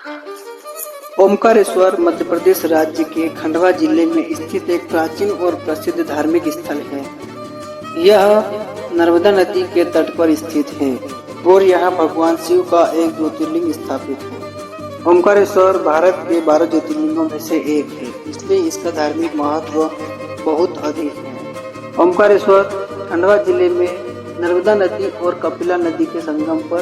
ओमकारेश्वर मध्य प्रदेश राज्य के खंडवा जिले में स्थित एक प्राचीन और प्रसिद्ध धार्मिक स्थल है। यह नर्मदा नदी के तट पर स्थित है और यहाँ भगवान शिव का एक ज्योतिर्लिंग स्थापित है। ओमकारेश्वर भारत के 12 ज्योतिर्लिंगों में से एक है, इसलिए इसका धार्मिक महत्व बहुत अधिक है। ओमकारेश्वर खंडवा जिले में नर्मदा नदी और कपिला नदी के संगम पर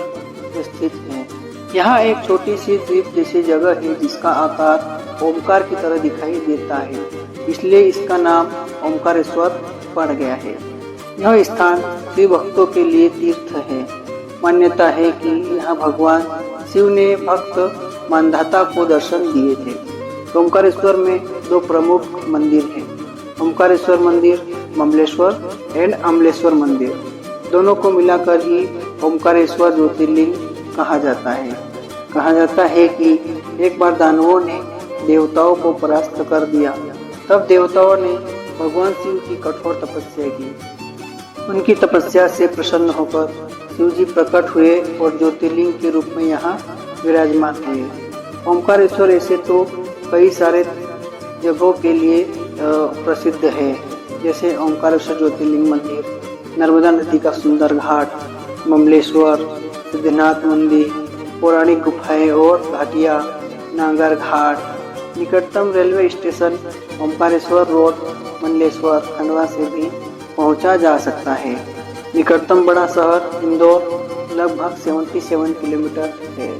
स्थित है। यहाँ एक छोटी सी द्वीप जैसी जगह है जिसका आकार ओमकार की तरह दिखाई देता है, इसलिए इसका नाम ओमकारेश्वर पड़ गया है। यह स्थान शिव भक्तों के लिए तीर्थ है। मान्यता है कि यहाँ भगवान शिव ने भक्त मानधाता को दर्शन दिए थे। ओमकारेश्वर में 2 प्रमुख मंदिर हैं, ओमकारेश्वर मंदिर, ममलेश्वर एंड अमलेश्वर मंदिर। दोनों को मिलाकर ही ओमकारेश्वर ज्योतिर्लिंग कहा जाता है कि एक बार दानवों ने देवताओं को परास्त कर दिया। तब देवताओं ने भगवान शिव की कठोर तपस्या की। उनकी तपस्या से प्रसन्न होकर शिव जी प्रकट हुए और ज्योतिर्लिंग के रूप में यहाँ विराजमान हुए। ओमकारेश्वर ऐसे तो कई सारे जगहों के लिए प्रसिद्ध है, जैसे ओमकारेश्वर ज्योतिर्लिंग मंदिर, नर्मदा नदी का सुंदर घाट, ममलेश्वर, सिद्धनाथ मंदिर, पौराणिक गुफाएं और घाटियां, नांगर घाट। निकटतम railway station Omkareshwar road Mamleshwar Khandwa से भी पहुंचा जा सकता है। निकटतम बड़ा शहर इंदौर लगभग 77 किलोमीटर है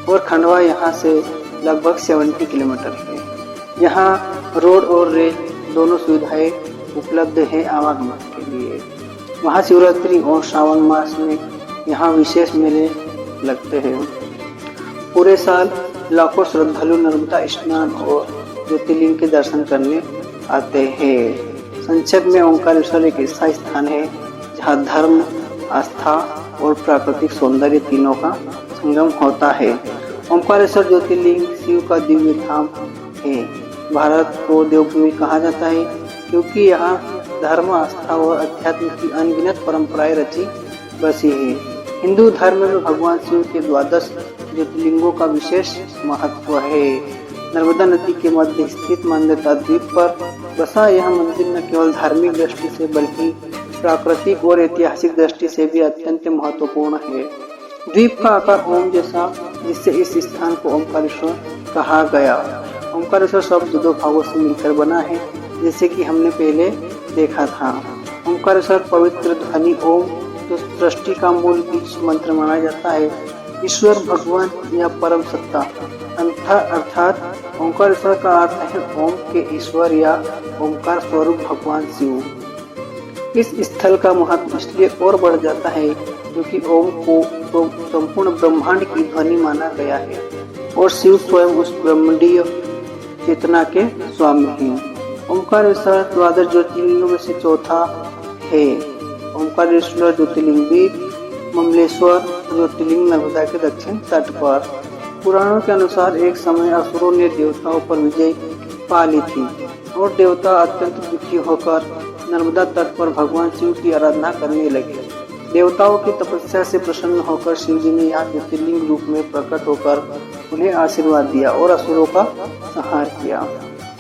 और खंडवा यहाँ से लगभग 70 किलोमीटर है। यहाँ रोड और रेल दोनों सुविधाएं उपलब्ध है आवागमन के लिए। महाशिवरात्रि और श्रावण मास में यहाँ विशेष मेले लगते हैं। पूरे साल लाखों श्रद्धालु नर्मदा स्नान और ज्योतिर्लिंग के दर्शन करने आते हैं। संक्षेप में ओमकारेश्वर एक ऐसा स्थान है जहाँ धर्म, आस्था और प्राकृतिक सौंदर्य तीनों का संगम होता है। ओमकारेश्वर ज्योतिर्लिंग शिव का दिव्य धाम है। भारत को देवभूमि कहा जाता है क्योंकि यहाँ धर्म, आस्था और अध्यात्म की अनगिनत परंपराएं रची बसी है। हिंदू धर्म में भगवान शिव के 12 ज्योतिर्लिंगों का विशेष महत्व है। नर्मदा नदी के मध्य स्थित मान्यता द्वीप पर बसा यह मंदिर न केवल धार्मिक दृष्टि से बल्कि प्राकृतिक और ऐतिहासिक दृष्टि से भी अत्यंत महत्वपूर्ण है। द्वीप का आकार ओम जैसा, जिससे इस स्थान को ओमकारेश्वर कहा गया। ओमकारेश्वर शब्द 2 भागों से मिलकर बना है, जैसे कि हमने पहले देखा था। ओमकारेश्वर पवित्र ध्वनि ओम, जो सृष्टि का मूल बीज मंत्र माना जाता है। ईश्वर, भगवान या परम सत्ता अर्थात ओमकारेश्वर का अर्थ है ओम के ईश्वर या ओमकार स्वरूप भगवान शिव। इस स्थल का महत्व इसलिए और बढ़ जाता है क्योंकि ओम को संपूर्ण ब्रह्मांड की ध्वनि माना गया है और शिव स्वयं उस ब्रह्मांडीय चेतना के स्वामी हैं। ओमकारेश्वर 12 ज्योतिर्लिंगों में से चौथा है। ओमकारेश्वर ज्योतिर्लिंग द्वीप ममलेश्वर ज्योतिर्लिंग नर्मदा के दक्षिण तट पर। पुराणों के अनुसार एक समय असुरों ने देवताओं पर विजय पा ली थी और देवता अत्यंत दुखी होकर नर्मदा तट पर भगवान शिव की आराधना करने लगे। देवताओं की तपस्या से प्रसन्न होकर शिव जी ने यहाँ ज्योतिर्लिंग रूप में प्रकट होकर उन्हें आशीर्वाद दिया और असुरों का संहार किया।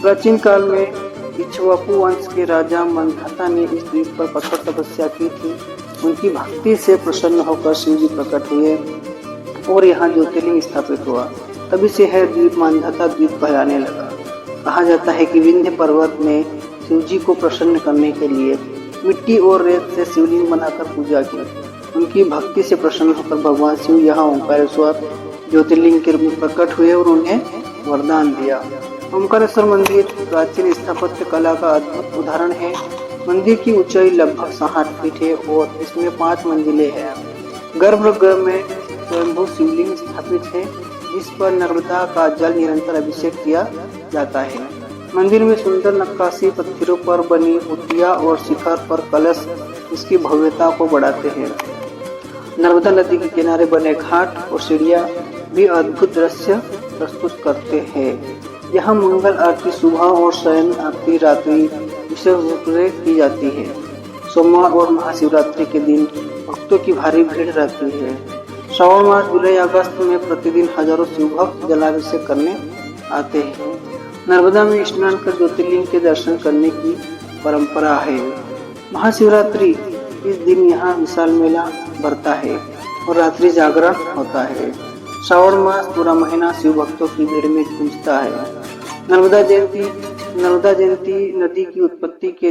प्राचीन काल में इक्ष्वाकु वंश के राजा मानधाता ने इस द्वीप पर कठोर तपस्या की थी। उनकी भक्ति से प्रसन्न होकर शिव जी प्रकट हुए और यहाँ ज्योतिर्लिंग स्थापित हुआ। तभी से है द्वीप मानधाता द्वीप कहलाने लगा। कहा जाता है कि विंध्य पर्वत में शिव जी को प्रसन्न करने के लिए मिट्टी और रेत से शिवलिंग बनाकर पूजा की। उनकी भक्ति से प्रसन्न होकर भगवान शिव यहाँ ओमकारेश्वर ज्योतिर्लिंग के रूप में प्रकट हुए और उन्हें वरदान दिया। ओमकारेश्वर मंदिर प्राचीन स्थापत्य कला का अद्भुत उदाहरण है। मंदिर की ऊंचाई लगभग 60 फीट है और इसमें 5 मंजिलें हैं। गर्भगृह में स्वयंभू शिवलिंग स्थापित है जिस पर नर्मदा का जल निरंतर अभिषेक किया जाता है। मंदिर में सुंदर नक्काशी पत्थरों पर बनी मूर्तियां और शिखर पर कलश इसकी भव्यता को बढ़ाते हैं। नर्मदा नदी के किनारे बने घाट और सीढ़ियां भी अद्भुत दृश्य प्रस्तुत करते हैं। यहाँ मंगल आरती सुबह और शयन आरती रात्रि विशेष रूप से की जाती है। सोमवार और महाशिवरात्रि के दिन भक्तों की भारी भीड़ रहती है। श्रावण मास जुलाई अगस्त में प्रतिदिन हजारों शिव भक्त जलाभिषेक करने आते हैं। नर्मदा में स्नान कर ज्योतिर्लिंग के दर्शन करने की परंपरा है। महाशिवरात्रि इस दिन यहाँ विशाल मेला भरता है और रात्रि जागरण होता है। श्रावण मास पूरा महीना शिव भक्तों की भीड़ में गूंजता है। नर्मदा जयंती नदी की उत्पत्ति के